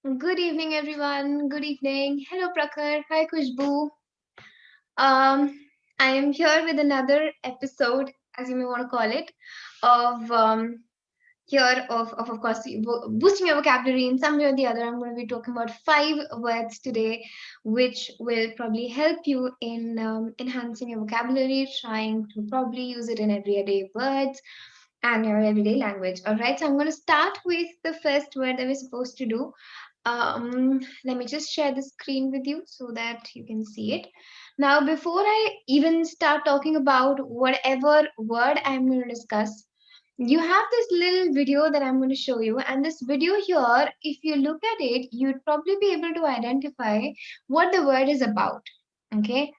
Good evening, everyone. Good evening. Hello, Prakhar. Hi, Kushbu. Um, I am here with another episode, as you may want to call it, of of course boosting your vocabulary in some way or the other. I'm going to be talking about 5 words today, which will probably help you in enhancing your vocabulary, trying to probably use it in everyday words and your everyday language. All right, so I'm going to start with the first word that we're supposed to do. Let me just share the screen with you so that you can see it. Now, before I even start talking about whatever word I'm going to discuss, you have this little video that I'm going to show you. And this video here, if you look at it, you'd probably be able to identify what the word is about. Okay.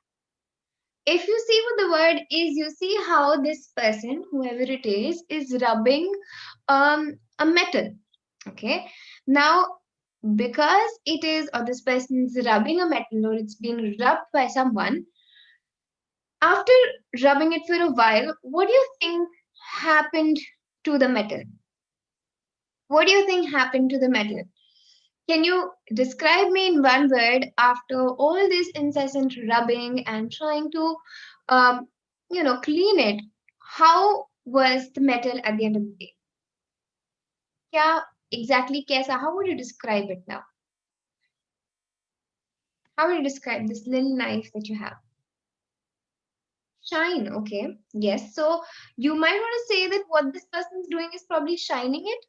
If you see what the word is, you see how this person, whoever it is rubbing a metal. Okay. Now, because it is, or this person is rubbing a metal, or it's being rubbed by someone, after rubbing it for a while, what do you think happened to the metal? What do you think happened to the metal? Can you describe me in one word after all this incessant rubbing and trying to, um, clean it? How was the metal at the end of the day? क्या exactly कैसा? How would you describe it now? How would you describe this little knife that you have? Shine, okay. Yes. So you might want to say that what this person's doing is probably shining it.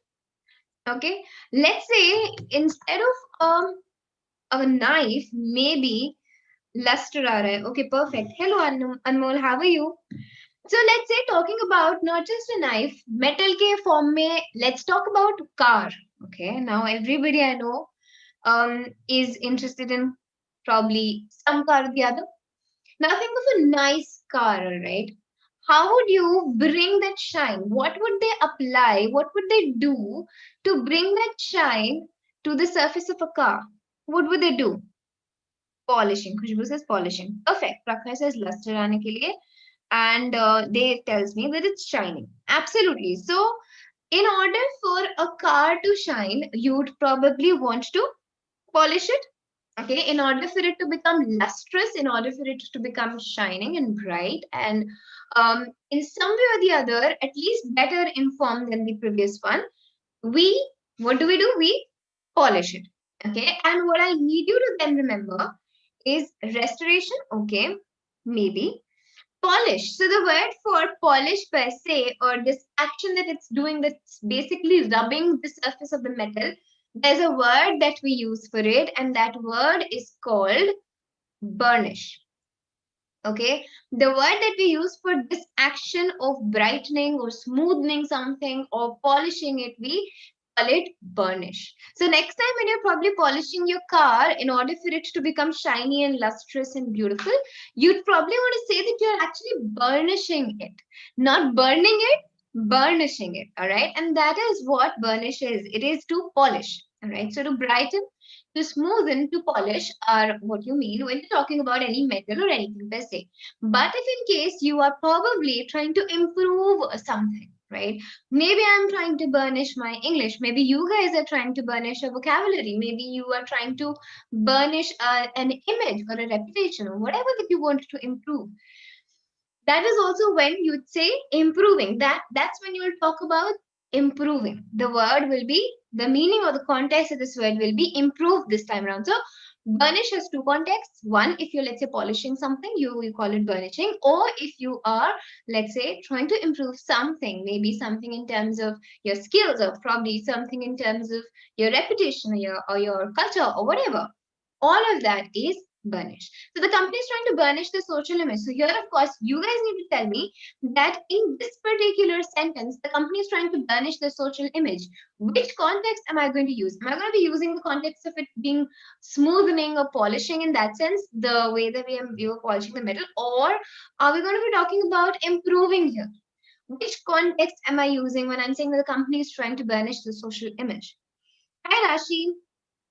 Okay. Let's say instead of a knife, maybe luster aa raha hai. Okay, perfect. Hello, Anmol, how are you? So let's say talking about not just a knife, metal ke form mein, let's talk about car. Okay. Now everybody I know is interested in probably some car or the other. Now think of a nice car, all right? How would you bring that shine? What would they apply? What would they do to bring that shine to the surface of a car? What would they do? Polishing. Khushbu says polishing. Perfect. Prakhar says luster aane ke liye. And they tells me that it's shining. Absolutely. So in order for a car to shine, you'd probably want to polish it. Okay, in order for it to become lustrous, in order for it to become shining and bright, and in some way or the other, at least better informed than the previous one, we what do? We polish it. Okay, and what I need you to then remember is restoration. Okay, maybe polish. So the word for polish per se, or this action that it's doing, that's basically rubbing the surface of the metal, there's a word that we use for it, and that word is called burnish. Okay, the word that we use for this action of brightening or smoothing something or polishing it, we call it burnish. So next time when you're probably polishing your car, in order for it to become shiny and lustrous and beautiful, you'd probably want to say that you're actually burnishing it, not burning it, burnishing it. All right, and that is what burnish is. It is to polish. All right, so to brighten, to smoothen, to polish are what you mean when you're talking about any metal or anything per se. But if in case you are probably trying to improve something, right? Maybe I'm trying to burnish my English. Maybe you guys are trying to burnish a vocabulary. Maybe you are trying to burnish an image or a reputation or whatever that you want to improve. That is also when you would say improving. That's when you will talk about improving. The word will be, the meaning or the context of this word will be improved this time around. So burnish has two contexts. One, if you're, let's say, polishing something, you call it burnishing. Or if you are, let's say, trying to improve something, maybe something in terms of your skills, or probably something in terms of your reputation or your culture or whatever. All of that is burnish. So the company is trying to burnish the social image. So here, of course, you guys need to tell me that in this particular sentence, the company is trying to burnish the social image. Which context am I going to use? Am I going to be using the context of it being smoothing or polishing in that sense, the way that we were polishing the metal, or are we going to be talking about improving here? Which context am I using when I'm saying that the company is trying to burnish the social image? Hi, Rashi.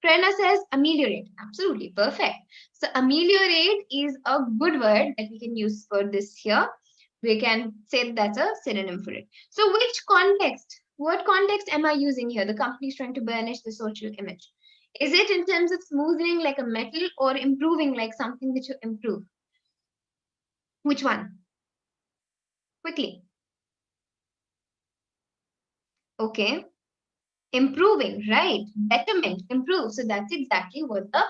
Prerna says ameliorate. Absolutely perfect. So ameliorate is a good word that we can use for this here. We can say that's a synonym for it. So which context? What context am I using here? The company is trying to burnish the social image. Is it in terms of smoothing like a metal or improving like something that you improve? Which one? Quickly. Okay. Improving, right? Betterment, improve. So that's exactly what the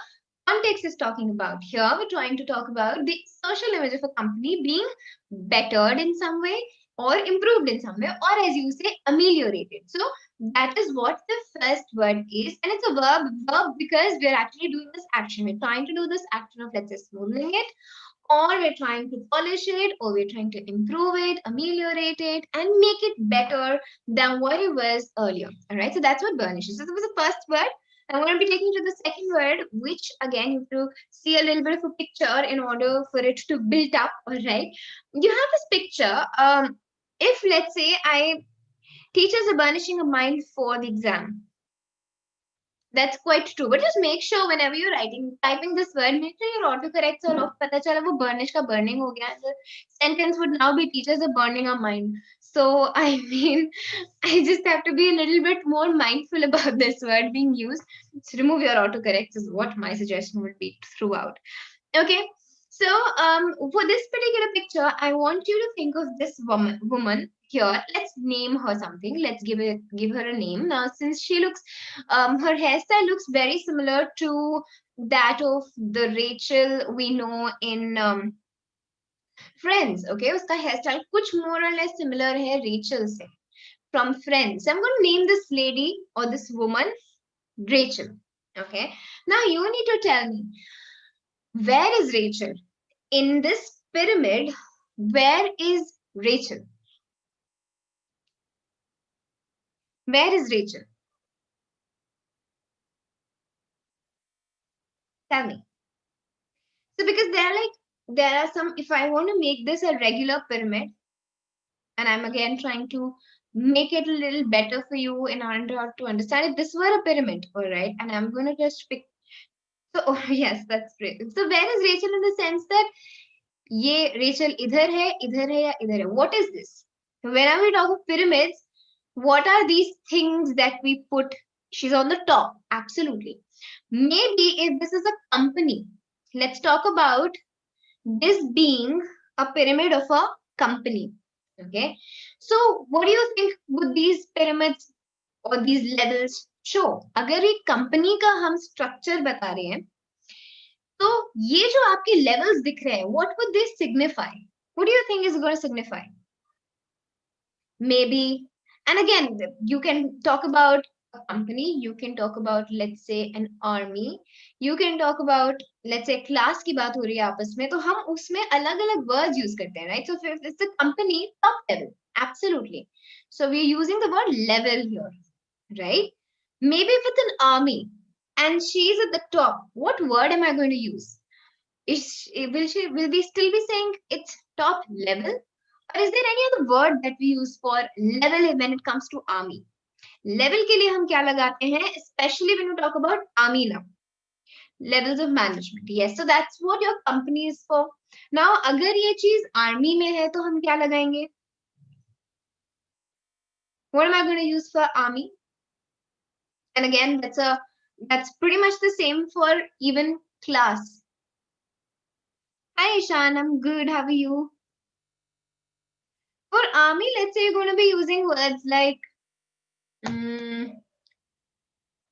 context is talking about. Here we're trying to talk about the social image of a company being bettered in some way or improved in some way, or as you say, ameliorated. So that is what the first word is, and it's a verb because we're actually doing this action. We're trying to do this action of, let's say, smoothing it, or we're trying to polish it, or we're trying to improve it, ameliorate it, and make it better than what it was earlier. All right, so that's what burnish is. So that was the first word. I'm going to be taking to the second word, which again you have to see a little bit of a picture in order for it to build up. All right, you have this picture. If let's say I teachers are burnishing a mind for the exam, that's quite true. But just make sure whenever you're typing this word, make sure your autocorrects are off. पता चला वो burnish का burning हो गया. The sentence would now be teachers are burning our mind. So I mean, I just have to be a little bit more mindful about this word being used. So remove your autocorrects is what my suggestion would be throughout. Okay. So for this particular picture, I want you to think of this woman here. Let's name her something. Let's give her a name. Now, since she looks, her hairstyle looks very similar to that of the Rachel we know in Friends. Okay, उसका hairstyle कुछ more or less similar है Rachel से from Friends. So I'm going to name this lady or this woman Rachel. Okay. Now you need to tell me, where is Rachel? In this pyramid, where is Rachel? Where is Rachel? Tell me. So because there are some, if I want to make this a regular pyramid, and I'm again trying to make it a little better for you in order to understand, if this were a pyramid, all right, and I'm going to just pick. So, oh, yes, that's great. So where is Rachel in the sense that ये Rachel इधर है या इधर है? What is this? Whenever we talk of pyramids, what are these things that we put? She's on the top, absolutely. Maybe if this is a company, let's talk about this being a pyramid of a company. Okay, so what do you think would these pyramids or these levels show? अगर एक company का हम structure बता रहे हैं, तो ये जो आपके levels दिख रहे हैं, what would they signify? What do you think is going to signify? Maybe, and again, you can talk about a company, you can talk about, let's say, an army, you can talk about, let's say, class की बात हो रही है आपस में, तो हम उसमें अलग-अलग words use करते हैं, right? So if it's a company, top level, absolutely. So we're using the word level here, right? Maybe if it's an army and she's at the top, what word am I going to use? Will we still be saying it's top level? Or is there any other word that we use for level when it comes to army? Level के लिए हम क्या लगाते हैं? Especially when we talk about army now. Levels of management. Yes, so that's what your company is for. Now, अगर ये चीज army में है तो हम क्या लगाएंगे? What am I going to use for army? And again, that's pretty much the same for even class. Hi, Ishan. I'm good. How are you? For army, let's say you're going to be using words like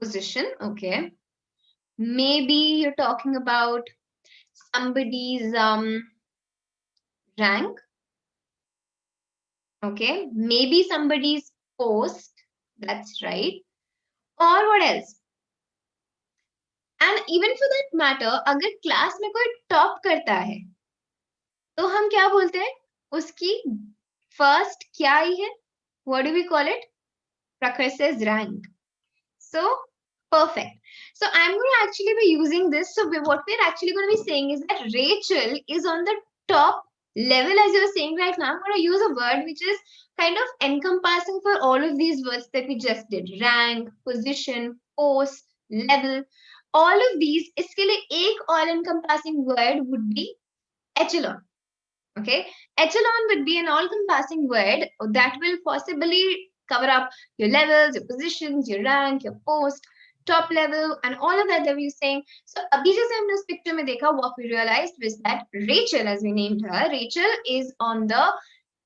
position. Okay. Maybe you're talking about somebody's rank. Okay. Maybe somebody's post. That's right. Or what else? And even for that matter, अगर class में कोई top करता है, तो हम क्या बोलते हैं? उसकी first क्या आई है? What do we call it? Prakhar says rank. So perfect. So I'm going to actually be using this. So what we're actually going to be saying is that Rachel is on the top level, as you're saying right now. I'm going to use a word which is kind of encompassing for all of these words that we just did. Rank, position, post, level. All of these, इसके लिए एक all encompassing word would be echelon. Okay, echelon would be an all-encompassing word that will possibly cover up your levels, your positions, your rank, your post, top level, and all of that we were saying. So abhi jaise humne us picture mein dekha, what we realized was that Rachel, as we named her, Rachel is on the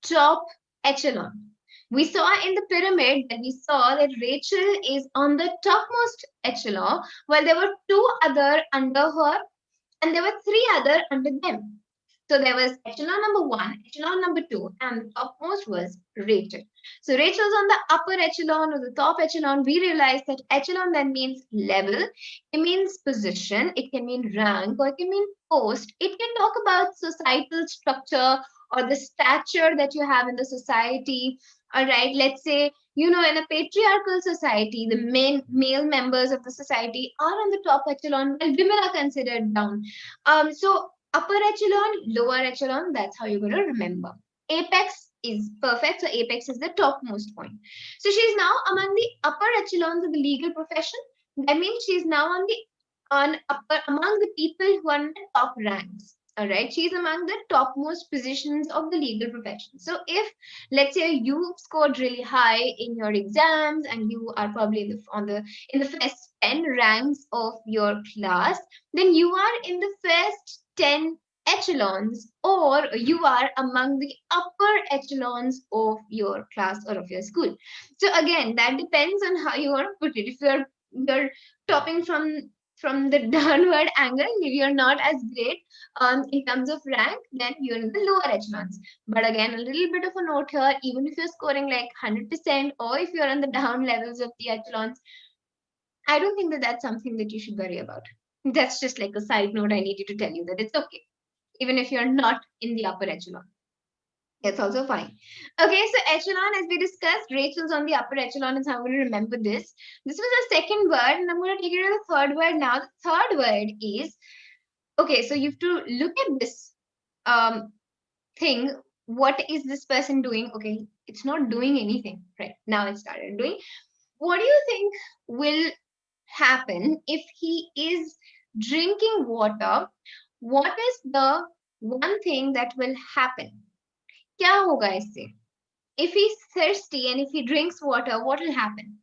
top echelon. We saw in the pyramid that we saw that Rachel is on the topmost echelon, while there were two other under her and there were three other under them. So there was echelon number one, echelon number two, and the topmost was Rachel. So Rachel's on the upper echelon or the top echelon. We realized that echelon then means level, it means position, it can mean rank, or it can mean post. It can talk about societal structure or the stature that you have in the society. All right, let's say, in a patriarchal society, the male members of the society are on the top echelon, while women are considered down. So upper echelon, lower echelon, that's how you're going to remember. Apex is perfect. So apex is the topmost point. So she's now among the upper echelons of the legal profession. That means she's now among the people who are in the top ranks. All right, she's among the topmost positions of the legal profession. So if, let's say, you scored really high in your exams and you are probably in the first 10 ranks of your class, then you are in the first 10 echelons, or you are among the upper echelons of your class or of your school. So again, that depends on how you want to put it. If you're topping from the downward angle, if you're not as great in terms of rank, then you're in the lower echelons. But again, a little bit of a note here, even if you're scoring like 100%, or if you're on the down levels of the echelons, I don't think that that's something that you should worry about. That's just like a side note. I need you to tell you that it's okay, even if you're not in the upper echelon. It's also fine. Okay, so echelon, as we discussed, Rachel's on the upper echelon is how I'm going to remember this. This was the second word, and I'm going to take it to the third word now. The third word is, okay, so you have to look at this thing. What is this person doing? Okay, it's not doing anything. Right, now it started doing. What do you think will happen if he is drinking water? What is the one thing that will happen? क्या होगा इससे? If he's thirsty and if he drinks water, what will happen?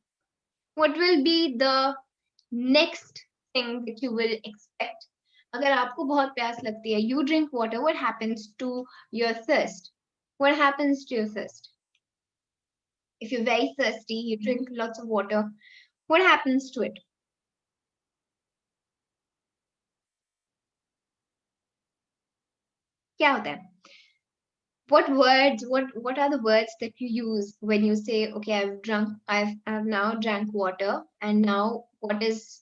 What will be the next thing that you will expect? अगर आपको बहुत प्यास लगती है, you drink water, what happens to your thirst? What happens to your thirst? If you're very thirsty, you drink lots of water, what happens to it? क्या होता है? What are the words that you use when you say, okay, I've now drank water, and now what is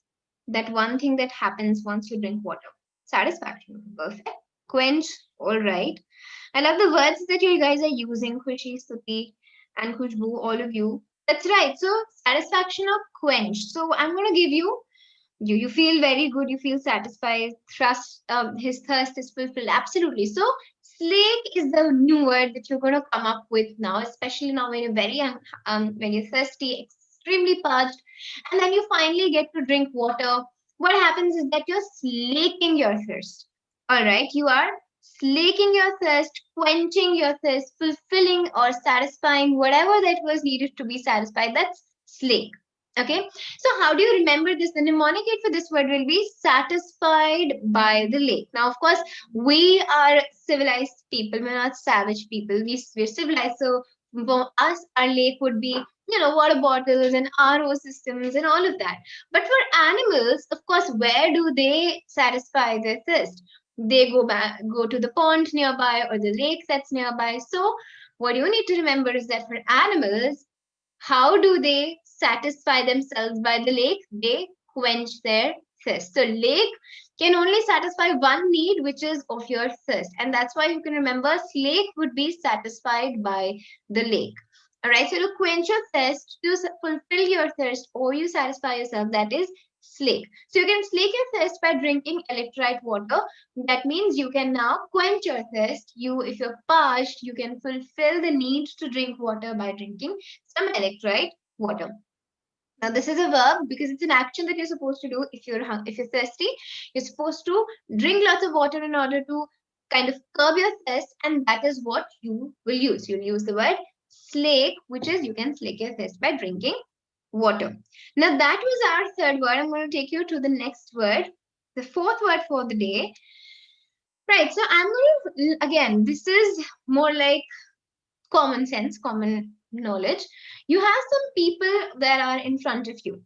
that one thing that happens once you drink water? Satisfaction. Perfect. Quench. All right. I love the words that you guys are using, Khushi, Suti, and Khushbu, all of you. That's right. So satisfaction or quench. So I'm going to give you feel very good, you feel satisfied, his thirst is fulfilled. Absolutely. So slake is the new word that you're going to come up with now, especially now when you're very young, when you're thirsty, extremely parched, and then you finally get to drink water. What happens is that you're slaking your thirst. All right, you are slaking your thirst, quenching your thirst, fulfilling or satisfying whatever that was needed to be satisfied. That's slake. Okay, so how do you remember this? The mnemonic aid for this word will be satisfied by the lake. Now, of course, we are civilized people. We're not savage people. We're civilized. So for us, our lake would be, water bottles and RO systems and all of that. But for animals, of course, where do they satisfy their thirst? They go to the pond nearby or the lake that's nearby. So what you need to remember is that for animals, how do they satisfy themselves by the lake? They quench their thirst. So lake can only satisfy one need, which is of your thirst. And that's why you can remember lake would be satisfied by the lake. All right, so to quench your thirst, to fulfill your thirst, or you satisfy yourself, that is slake. So you can slake your thirst by drinking electrolyte water. That means you can now quench your thirst. If you're parched, you can fulfill the need to drink water by drinking some electrolyte water. Now this is a verb because it's an action that you're supposed to do. If you're thirsty, you're supposed to drink lots of water in order to kind of curb your thirst, and that is what you will use. You'll use the word slake, which is you can slake your thirst by drinking water. Now that was our third word. I'm going to take you to the next word, the fourth word for the day. Right. So I'm going to, again, this is more like common sense, common knowledge. You have some people that are in front of you.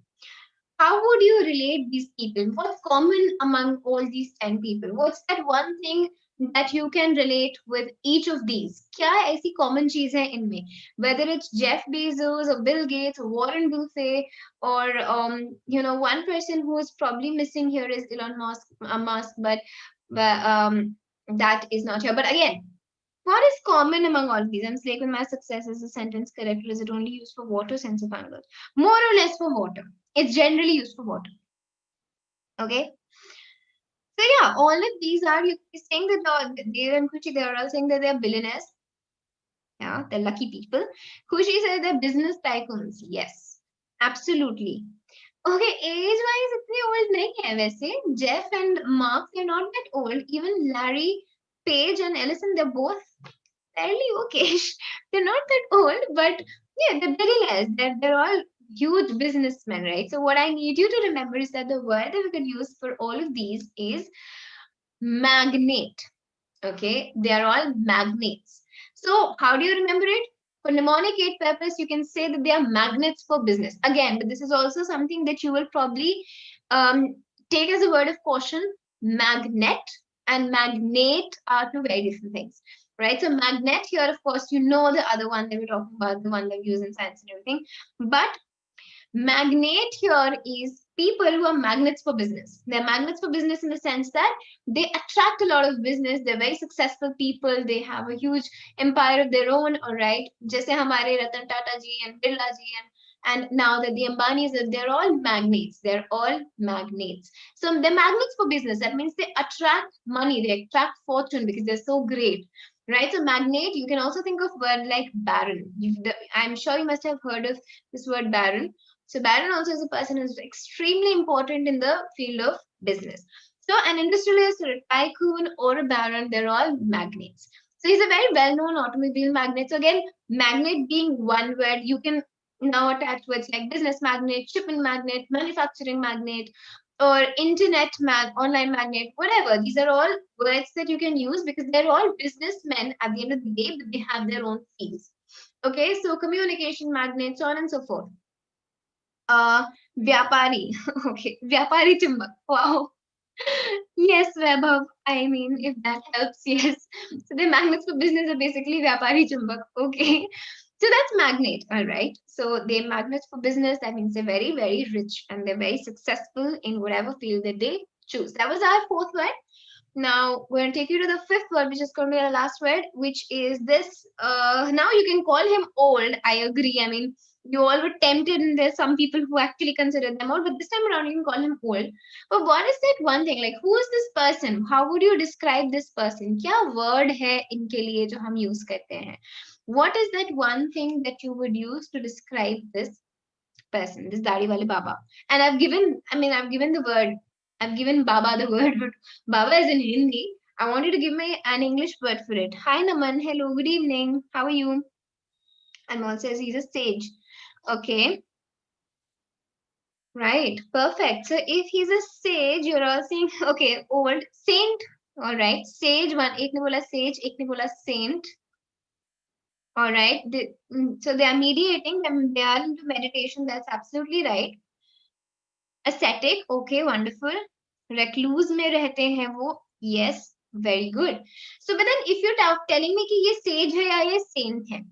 How would you relate these people? What's common among all these 10 people? What's that one thing that you can relate with each of these? क्या ऐसी common चीज है इनमें? Whether it's Jeff Bezos or Bill Gates or Warren Buffett or one person who is probably missing here is Elon Musk, but that is not here. But again, what is common among all of these? I'm saying with my success is the sentence correct, or is it only used for water? Sense of angle. More or less for water. It's generally used for water. Okay. So yeah, all of these are you saying that Dev and Kuchi, they are all saying that they are billionaires. Yeah, they're lucky people. Kushi says they're business tycoons. Yes, absolutely. Okay, age-wise, इतने old नहीं है वैसे. Jeff and Mark, they're not that old. Even Larry Page and Ellison, they're both fairly okay. They're not that old, but yeah, they're billionaires. They're all huge businessmen, right? So what I need you to remember is that the word that we could use for all of these is magnate. Okay, they are all magnates. So how do you remember it? For mnemonic aid purpose, you can say that they are magnets for business. Again, but this is also something that you will probably take as a word of caution. Magnet and magnate are two very different things, right? So magnet here, of course, you know the other one that we're talking about, the one that we use in science and everything. But magnate here is people who are magnets for business. They're magnets for business in the sense that they attract a lot of business. They're very successful people. They have a huge empire of their own, all right? Jaise hamare Ratan Tata ji and Birla ji and now that the Ambanis, they're all magnates. They're all magnates. So they're magnets for business. That means they attract money. They attract fortune because they're so great. Right, so magnate, you can also think of word like baron. I'm sure you must have heard of this word baron. So baron also is a person who's extremely important in the field of business. So an industrialist or a tycoon or a baron, they're all magnates. So he's a very well-known automobile magnate. So again, magnate being one word, you can now attach words like business magnate, shipping magnate, manufacturing magnate, or online magnate, whatever. These are all words that you can use because they're all businessmen at the end of the day, but they have their own fields. Okay, so communication magnate, so on and so forth. Vyapari. Okay, Vyapari Chumbak. Wow. Yes, Vaibhav. I mean, if that helps, yes. So the magnets for business are basically Vyapari Chumbak. Okay. So that's magnate, all right. So they're magnets for business. That means they're very, very rich and they're very successful in whatever field that they choose. That was our fourth word. Now we're going to take you to the fifth word, which is going to be our last word, which is this. Now you can call him old. I agree. I mean, you all were tempted, and there's some people who actually consider them old, but this time around you can call him old. But what is that one thing? Like, who is this person? How would you describe this person? क्या word है इनके लिए जो हम use करते हैं? What is that one thing that you would use to describe this person, this दाढ़ी वाले Baba? And I've given the word. I've given Baba the word, but Baba is in Hindi. I want you to give me an English word for it. Hi Naman, hello, good evening. How are you? And Anmol says he's a sage. Okay. Right, perfect. So if he's a sage, you're all saying, okay, old saint. All right, sage one. एक ने बोला sage, एक ने बोला saint. All right. So they are mediating. They are into meditation. That's absolutely right. Ascetic. Okay, wonderful. Recluse में रहते हैं वो. Yes, very good. So, but then if you're telling me कि ये sage है या ये saint है,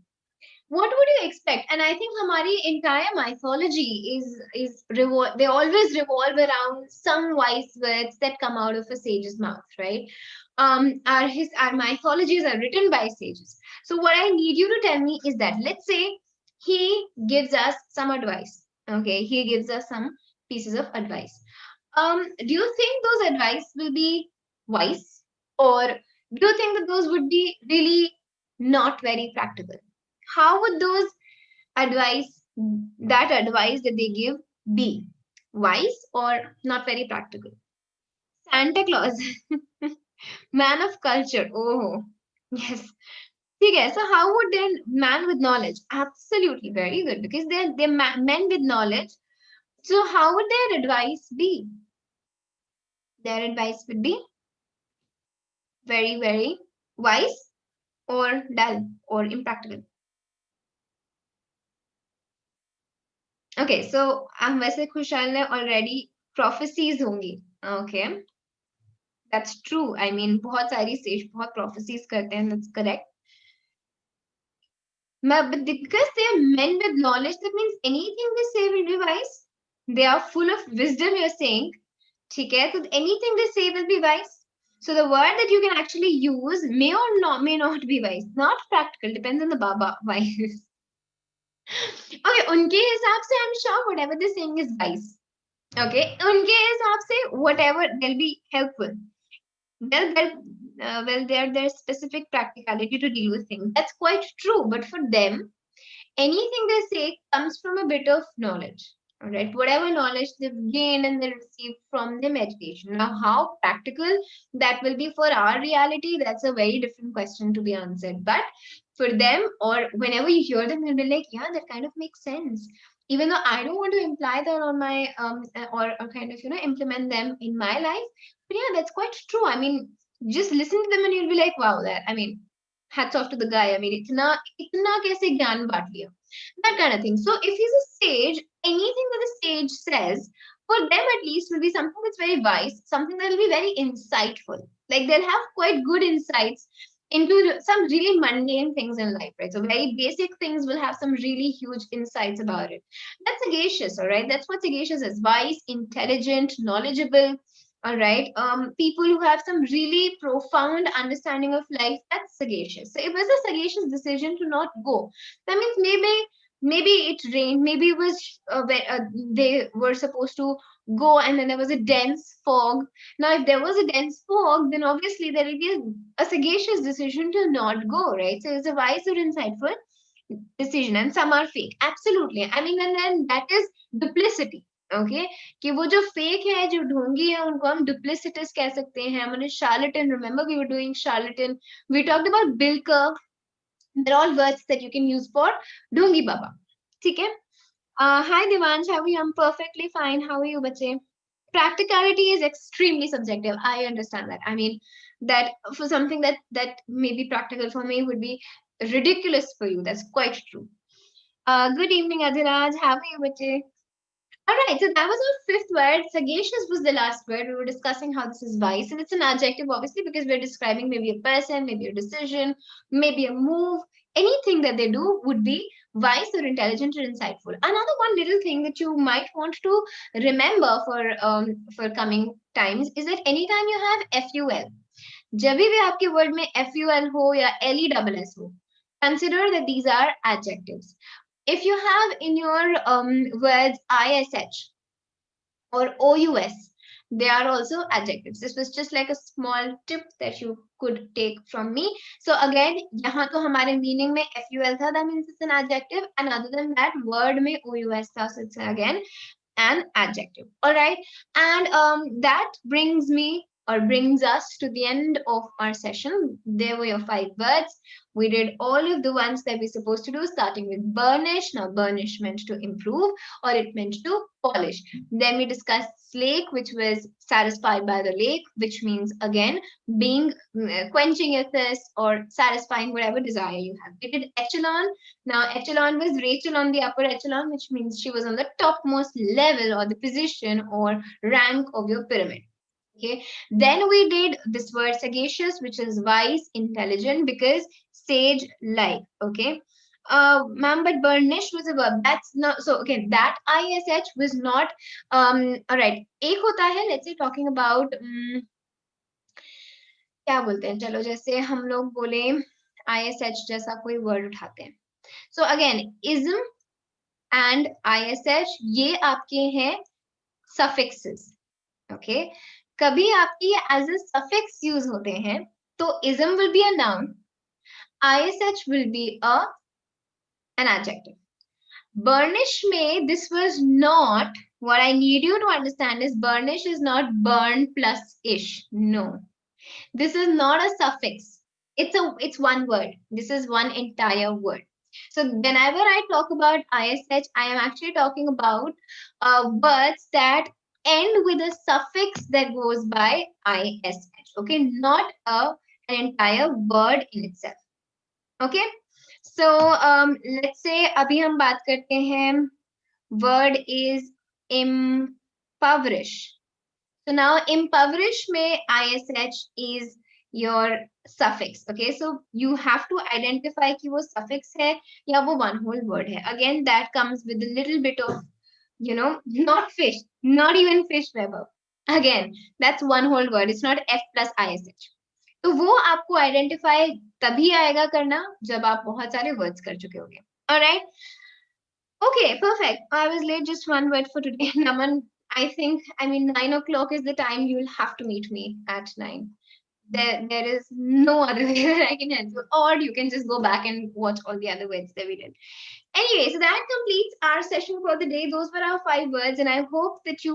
what would you expect? And I think hamari entire mythology they always revolve around some wise words that come out of a sage's mouth, right? Our mythologies are written by sages. So what I need you to tell me is that, let's say he gives us some advice. Okay, he gives us some pieces of advice. Do you think those advice will be wise, or do you think that those would be really not very practical? How would those advice that they give be? Wise or not very practical? Santa Claus, man of culture. Oh, yes. ठीक है. So how would then man with knowledge? Absolutely, very good, because they're men with knowledge. So how would their advice be? Their advice would be very, very wise or dull or impractical. Okay, so हम वैसे खुशहाल ने already prophecies होंगी. Okay, that's true. I mean, बहुत सारी sage बहुत prophecies करते हैं. That's correct. But because they are men with knowledge, that means anything they say will be wise. They are full of wisdom, you're saying. ठीक है, so anything they say will be wise. So the word that you can actually use may not be wise. Not practical, depends on the Baba wise. Okay, उनके हिसाब से I'm sure whatever they're saying is wise. Okay, उनके हिसाब से whatever they'll be helpful. There's specific practicality to deal with things. That's quite true, but for them, anything they say comes from a bit of knowledge. All right, whatever knowledge they've gained and they received from them education. Now, how practical that will be for our reality, that's a very different question to be answered. But for them, or whenever you hear them, you'll be like, yeah, that kind of makes sense. Even though I don't want to imply that on my or kind of implement them in my life, but yeah, that's quite true. I mean, just listen to them and you'll be like, wow, that I mean, hats off to the guy. I mean, itna kaise gyan baat liya. That kind of thing. So if he's a sage, anything that the sage says, for them at least, will be something that's very wise, something that will be very insightful. Like they'll have quite good insights into some really mundane things in life, right? So very basic things will have some really huge insights about it. That's sagacious, all right? That's what sagacious is: wise, intelligent, knowledgeable. All right. People who have some really profound understanding of life, that's sagacious. So it was a sagacious decision to not go. That means maybe it rained, maybe it was they were supposed to go and then there was a dense fog. Now, if there was a dense fog, then obviously there will be a sagacious decision to not go, right? So it's a wise or insightful decision, and some are fake. Absolutely. I mean, and then that is duplicity. Okay कि वो जो fake है जो ढोंगी है उनको हम डुप्लिसिटिस कह सकते हैं हमने charlatan. Remember we were doing charlatan, we talked about bill curve. They're all words that you can use for ढोंगी बाबा. ठीक है. Hi Devansh, how are you? I'm perfectly fine. How are you, bache? Practicality is extremely subjective. I understand that. I mean, that for something that may be practical for me would be ridiculous for you. That's quite true. Good evening, Adhiraj. How are you, bache? All right, so that was our fifth word. Sagacious was the last word. We were discussing how this is wise, and it's an adjective, obviously, because we're describing maybe a person, maybe a decision, maybe a move. Anything that they do would be wise or intelligent or insightful. Another one little thing that you might want to remember for coming times is that anytime you have FUL, जब भी आपके word में FUL हो या LESS हो, consider that these are adjectives. If you have in your words ISH or OUS, they are also adjectives. This was just like a small tip that you could take from me. So again, यहाँ तो हमारे meaning में FUL था, that means it's an adjective, and other than that, word में OUS था, so it's again an adjective. All right, and that brings me or brings us to the end of our session. There were your 5 words. We did all of the ones that we're supposed to do, starting with burnish. Now, burnish meant to improve, or it meant to polish. Then we discussed slake, which was satisfied by the lake, which means again being quenching your thirst or satisfying whatever desire you have. We did echelon. Now, echelon was Rachel on the upper echelon, which means she was on the topmost level or the position or rank of your pyramid. Okay, then we did this word sagacious, which is wise, intelligent, because sage like. Okay, ma'am, but burnish was a verb. That's not so. Okay, that ISH was not. All right. एक होता है. Let's say talking about क्या बोलते हैं? चलो जैसे हम लोग बोले ISH जैसा कोई word उठाते हैं. So again, ism and ISH ये आपके हैं suffixes. Okay. कभी आपकी as a suffix use होते हैं तो ism will be a noun, ISH will be an adjective. Burnish में this was not, what I need you to understand is burnish is not burn plus ish. No, this is not a suffix. It's one word. This is one entire word. So whenever I talk about ISH, I am actually talking about words that end with a suffix that goes by ISH. Okay, not an entire word in itself. Okay, so let's say अभी हम बात करते हैं. Word is impoverish. So now impoverish में ISH is your suffix. Okay, so you have to identify कि वो suffix है या वो one whole word है. Again, that comes with a little bit of, not fish, not even fish Weber. Again, that's one whole word. It's not F plus ISH. तो वो आपको identify तभी आएगा करना जब आप बहुत सारे words कर चुके होंगे. Alright. Okay, perfect. I was late, just one word for today. Naman, I mean, 9 o'clock is the time you'll have to meet me at 9. There is no other way that I can help you, or you can just go back and watch all the other words that we did. Anyway, so that completes our session for the day. Those were our 5 words, and I hope that you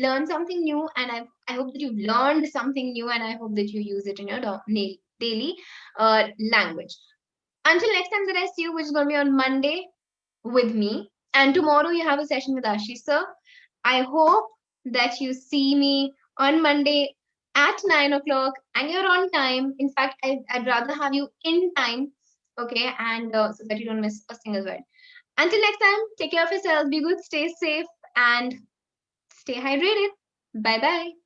learned something new, and I hope that you've learned something new, and I hope that you use it in your daily language. Until next time that I see you, which is going to be on Monday with me, and tomorrow you have a session with Ashish sir. I hope that you see me on Monday at 9 o'clock and you're on time. In fact, I'd rather have you in time, okay, and so that you don't miss a single word. Until next time, take care of yourselves, be good, stay safe, and stay hydrated. Bye bye.